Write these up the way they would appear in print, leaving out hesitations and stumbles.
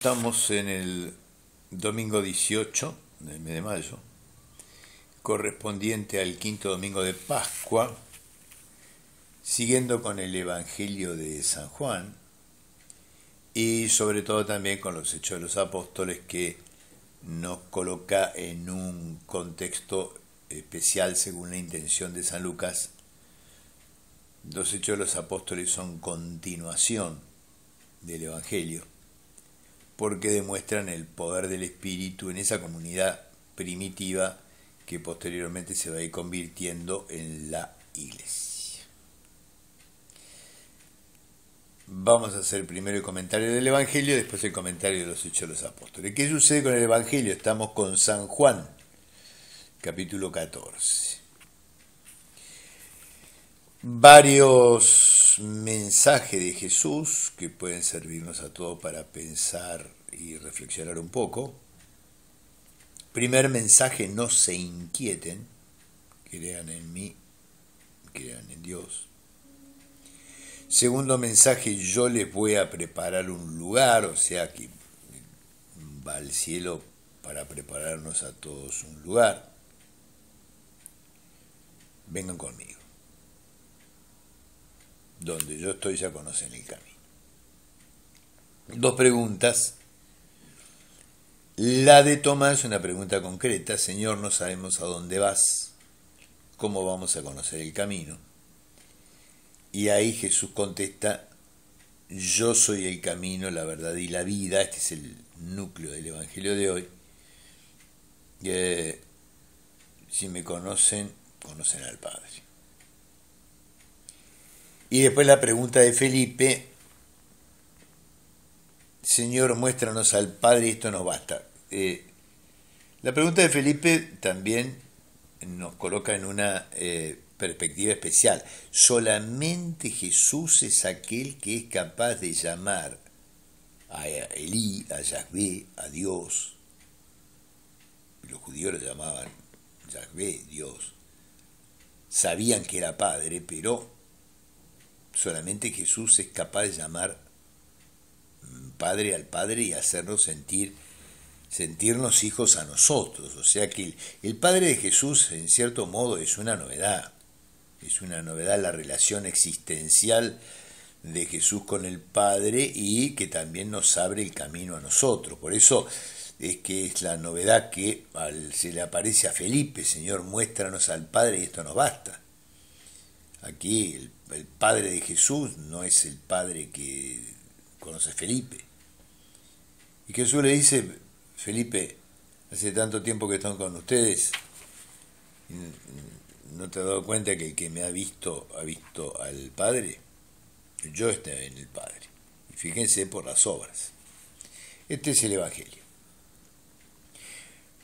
Estamos en el domingo 18 del mes de mayo, correspondiente al quinto domingo de Pascua, siguiendo con el Evangelio de San Juan y sobre todo también con los Hechos de los Apóstoles, que nos coloca en un contexto especial según la intención de San Lucas. Los Hechos de los Apóstoles son continuación del Evangelio, porque demuestran el poder del Espíritu en esa comunidad primitiva que posteriormente se va a ir convirtiendo en la Iglesia. Vamos a hacer primero el comentario del Evangelio, después el comentario de los Hechos de los Apóstoles. ¿Qué sucede con el Evangelio? Estamos con San Juan, capítulo 14. Varios mensajes de Jesús que pueden servirnos a todos para pensar y reflexionar un poco. Primer mensaje: no se inquieten, crean en mí, crean en Dios. Segundo mensaje: yo les voy a preparar un lugar, o sea que va al cielo para prepararnos a todos un lugar. Vengan conmigo. Donde yo estoy ya conocen el camino. Dos preguntas. La de Tomás es una pregunta concreta: Señor, no sabemos a dónde vas, ¿cómo vamos a conocer el camino? Y ahí Jesús contesta: yo soy el camino, la verdad y la vida. Este es el núcleo del Evangelio de hoy. Si me conocen, conocen al Padre. Y después la pregunta de Felipe: Señor, muéstranos al Padre y esto nos basta. La pregunta de Felipe también nos coloca en una perspectiva especial. Solamente Jesús es aquel que es capaz de llamar a Elí, a Yahvé, a Dios. Los judíos lo llamaban Yahvé, Dios. Sabían que era Padre, pero solamente Jesús es capaz de llamar Padre al Padre y hacernos sentirnos hijos a nosotros. O sea que el Padre de Jesús, en cierto modo, es una novedad. Es una novedad la relación existencial de Jesús con el Padre, y que también nos abre el camino a nosotros. Por eso es que es la novedad que se le aparece a Felipe: Señor, muéstranos al Padre y esto nos basta. Aquí el Padre de Jesús no es el Padre que conoce Felipe. Y Jesús le dice: Felipe, hace tanto tiempo que están con ustedes, ¿no te has dado cuenta que el que me ha visto al Padre? Yo estoy en el Padre. Y fíjense por las obras. Este es el Evangelio.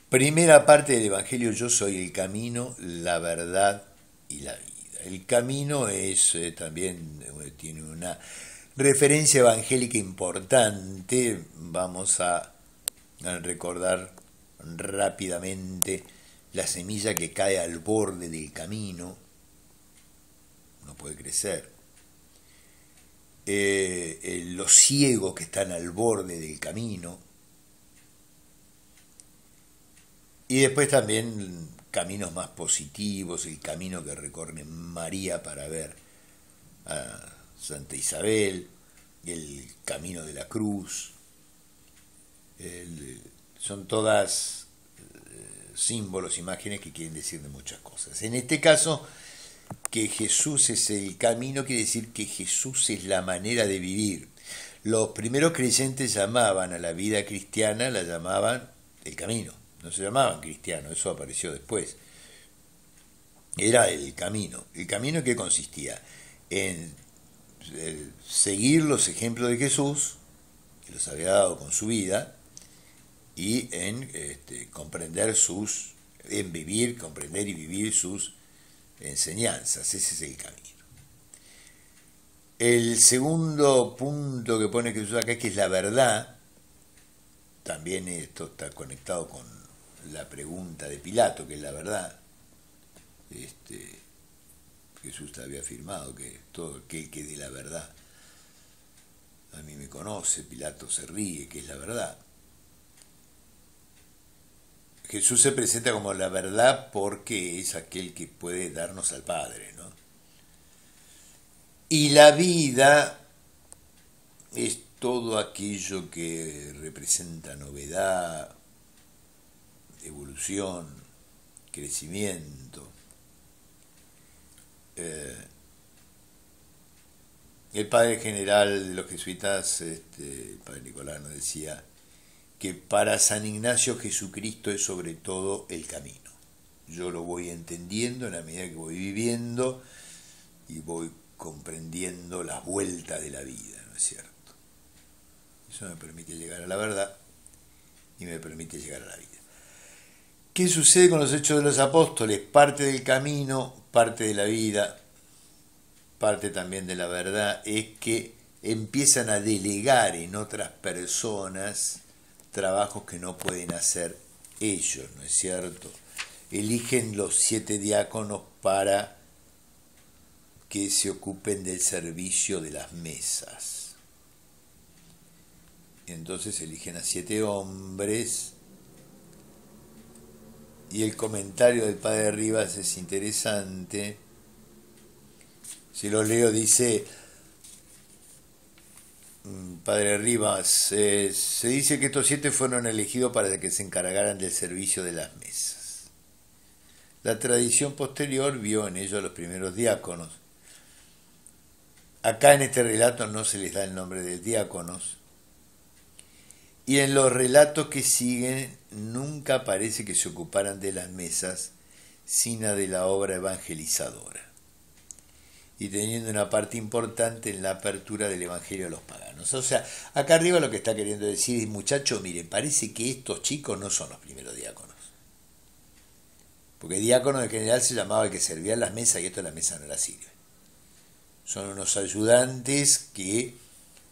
Primera parte del Evangelio: yo soy el camino, la verdad y la vida. El camino es también tiene una referencia evangélica importante. Vamos a recordar rápidamente la semilla que cae al borde del camino, no puede crecer. Los ciegos que están al borde del camino. Y después también caminos más positivos: el camino que recorre María para ver a Santa Isabel, el camino de la cruz. Son todas símbolos, imágenes que quieren decir de muchas cosas. En este caso, que Jesús es el camino quiere decir que Jesús es la manera de vivir. Los primeros creyentes llamaban a la vida cristiana, la llamaban el camino. No se llamaban cristianos, eso apareció después. Era el camino. ¿El camino en qué consistía? En seguir los ejemplos de Jesús, que los había dado con su vida, y en comprender comprender y vivir sus enseñanzas. Ese es el camino. El segundo punto que pone Jesús acá es que es la verdad. También esto está conectado con la pregunta de Pilato, que es la verdad. Jesús había afirmado que todo aquel que dé la verdad a mí me conoce, Pilato se ríe, que es la verdad. Jesús se presenta como la verdad porque es aquel que puede darnos al Padre, ¿no? Y la vida es todo aquello que representa novedad, evolución, crecimiento. El padre general de los jesuitas, el padre Nicolás, nos decía que para San Ignacio Jesucristo es sobre todo el camino. Yo lo voy entendiendo en la medida que voy viviendo y voy comprendiendo las vueltas de la vida, ¿no es cierto? Eso me permite llegar a la verdad y me permite llegar a la vida. ¿Qué sucede con los Hechos de los Apóstoles? Parte del camino, parte de la vida, parte también de la verdad, es que empiezan a delegar en otras personas trabajos que no pueden hacer ellos, ¿no es cierto? Eligen los 7 diáconos para que se ocupen del servicio de las mesas. Entonces eligen a 7 hombres y el comentario del padre Rivas es interesante. Si lo leo, dice, padre Rivas, se dice que estos 7 fueron elegidos para que se encargaran del servicio de las mesas. La tradición posterior vio en ellos a los primeros diáconos. Acá en este relato no se les da el nombre de diáconos. Y en los relatos que siguen nunca parece que se ocuparan de las mesas, sino de la obra evangelizadora, y teniendo una parte importante en la apertura del Evangelio a los paganos. O sea, acá arriba lo que está queriendo decir es, muchachos, miren, parece que estos chicos no son los primeros diáconos. Porque diácono en general se llamaba el que servía las mesas y esto la mesa no la sirve. Son unos ayudantes que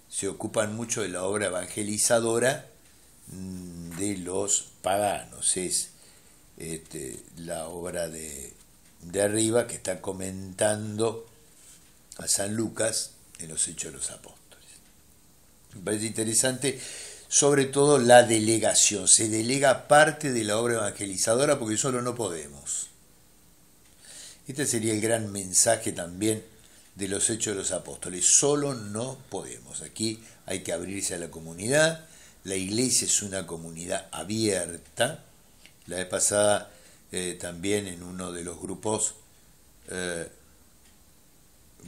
se ocupan mucho de la obra evangelizadora de los paganos. Es la obra de arriba que está comentando a San Lucas en los Hechos de los Apóstoles. Me parece interesante, sobre todo la delegación. Se delega parte de la obra evangelizadora porque solo no podemos. Este sería el gran mensaje también de los Hechos de los Apóstoles. Solo no podemos. Aquí hay que abrirse a la comunidad. La iglesia es una comunidad abierta. La vez pasada también en uno de los grupos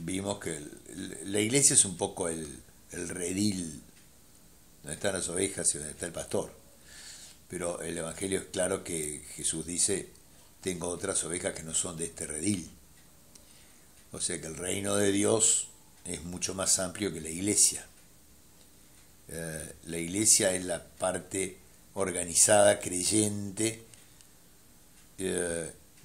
vimos que la iglesia es un poco el redil donde están las ovejas y donde está el pastor. Pero el Evangelio es claro que Jesús dice, tengo otras ovejas que no son de este redil. O sea que el reino de Dios es mucho más amplio que la iglesia. La iglesia es la parte organizada, creyente,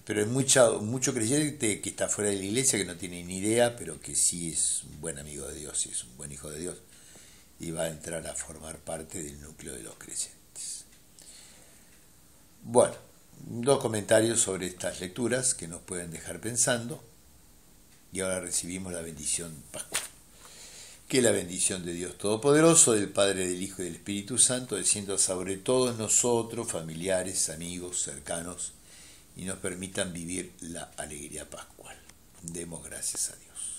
pero hay mucho creyente que está fuera de la iglesia, que no tiene ni idea, pero que sí es un buen amigo de Dios, sí es un buen hijo de Dios, y va a entrar a formar parte del núcleo de los creyentes. Bueno, 2 comentarios sobre estas lecturas que nos pueden dejar pensando, y ahora recibimos la bendición pascual. Que la bendición de Dios Todopoderoso, del Padre, del Hijo y del Espíritu Santo, descienda sobre todos nosotros, familiares, amigos, cercanos, y nos permitan vivir la alegría pascual. Demos gracias a Dios.